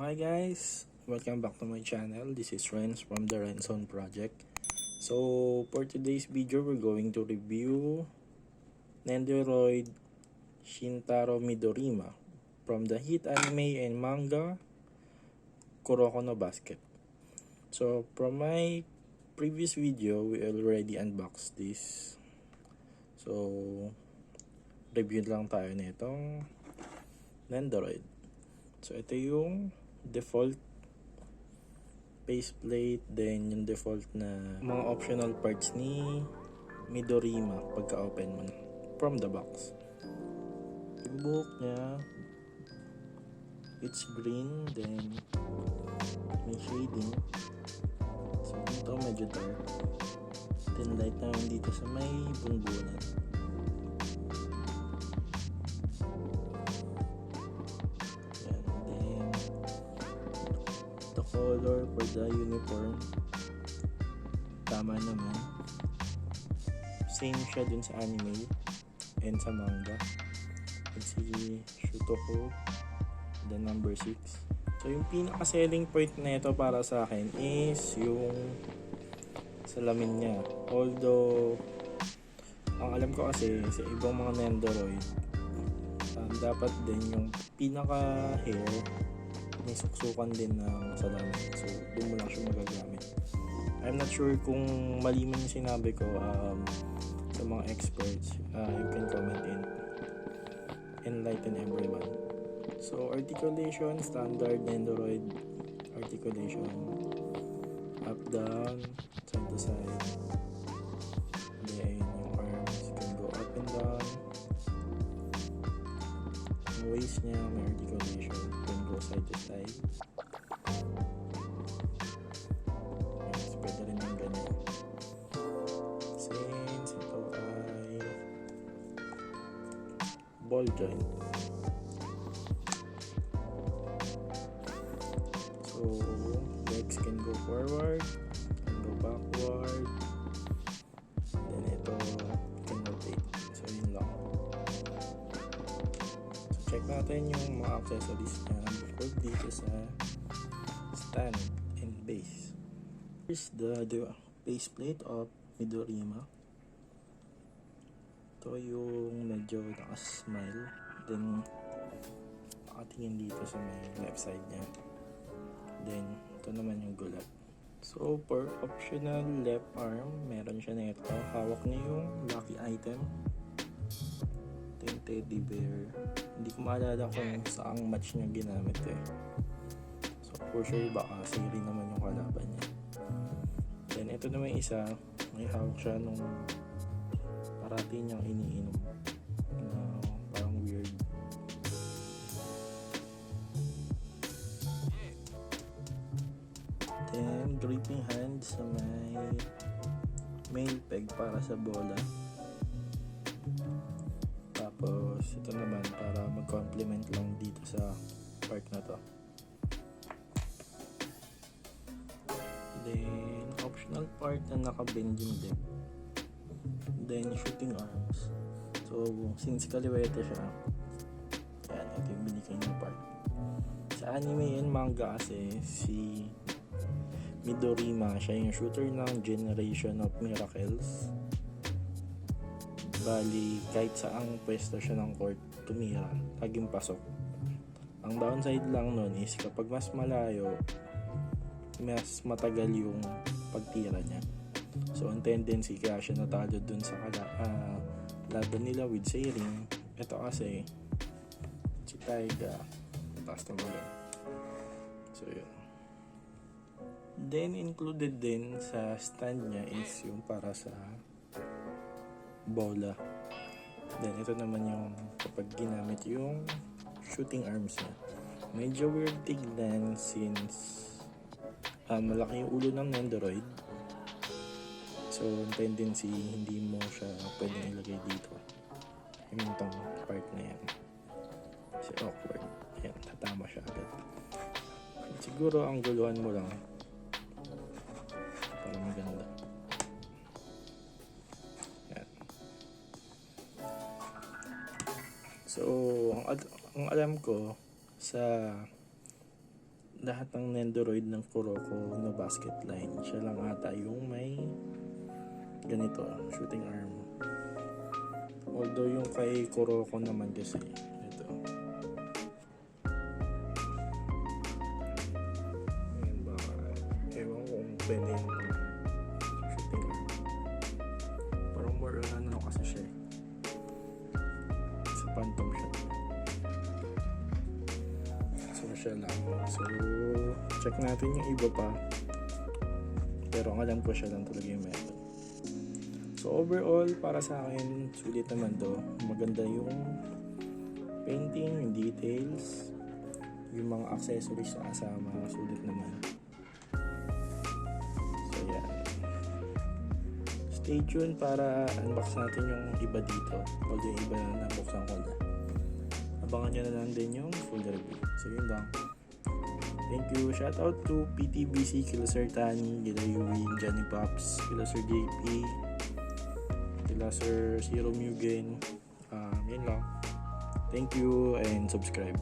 Hi guys, welcome back to my channel. This is Renz from the Renzone project. So for today's video, we're going to review Nendoroid Shintaro Midorima from the hit anime and manga Kuroko no Basket. So from my previous video, we already unboxed this. So review lang tayo nitong Nendoroid. So ito yung default faceplate, then yung default na mga optional parts ni Midorima pagka open mo from the box. Yung buhok niya, it's green, then may shading. So ito medyo dark, then light naman dito sa may bunbunan. Color for the uniform, tama naman, same siya dun sa anime and sa manga. You can see Kuroko, the number 6. So yung pinaka selling point na ito para sa akin is yung salamin niya. Although ang alam ko kasi sa ibang mga Nendoroid, dapat din yung pinaka hair may suksukan din ng salamin. So, doon mo lang siya magagamit. I'm not sure kung mali man yung sinabi ko sa mga experts. You can comment and enlighten everyone. So, articulation, standard Nendoroid articulation. Up, down, side to side. Then, yung arms can go up and down. Yung waist niya, may articulation. Go side to side. Yes, pwede rin yung ganyan. Since ito ay ball joint. So, legs can go forward, can go backward. Then ito can rotate. So, yun lang. So, check natin yung mga accessories niya dito sa stand and base. Here's the base plate of Midorima. Ito yung medyo nakasmile, then nakatingin dito sa may left side niya, then ito naman yung gulat. So for optional left arm, meron siya na ito, hawak niya yung lucky item, yung teddy bear. Hindi ko maalala kung saang match niya ginamit eh. So for sure baka siri naman yung kalaban niya. Then ito naman isa, may hawak siya nung parati niyang iniinom na parang weird. Then gripping hand sa may main peg para sa bola. Tapos ito naman para mag-complement lang dito sa part na to. Then optional part na naka-bend yung leg. Then shooting arms. So since kaliwete siya, yan, ito yung binigay ng part. Sa anime and manga kasi si Midorima, siya yung shooter ng Generation of Miracles. Bali, kahit saang pwesto siya ng court tumira, laging pasok. Ang downside lang nun is kapag mas malayo, mas matagal yung pagtira niya. So, ang tendency kaya siya natalo dun sa laban nila with Sailing. Ito kasi, si Taiga, taas na mga. So, yun. Then, included din sa stand niya is yung para sa bola. Then ito naman yung kapag ginamit yung shooting arms niya. Medyo weird tignan since malaki yung ulo ng Nendoroid. So tendency hindi mo siya pwedeng ilagay dito. Yung tong part na yan. Kasi awkward. Ayan, tatama siya agad. Siguro ang guluhan mo lang para maganda. So, ang alam ko sa lahat ng Nendoroid ng Kuroko na basket line, siya lang ata yung may ganito, shooting arm. Although yung kay Kuroko naman kasi, ito. Ayan ba, ewan ko kung pwede yung shooting arm. Parang more on ano kasi siya eh. Sa phantom shot. So siya lang. So check natin yung iba pa. Pero ang alam ko siya lang talaga yung meron. So overall, para sa akin, sulit naman to. Maganda yung painting, yung details, yung mga accessories sa kasama, sulit naman. So yan. Stay tuned para unbox natin yung iba dito. Although yung iba na nabuksan ko na. Abangan nyo na lang din yung full review. So yun lang. Thank you. Shout out to PTBC, kila Sir Tani, kila Yuwin, Johnny Pops, kila Sir JP, kila Sir Zero Mugen. Yun lang. Thank you and subscribe.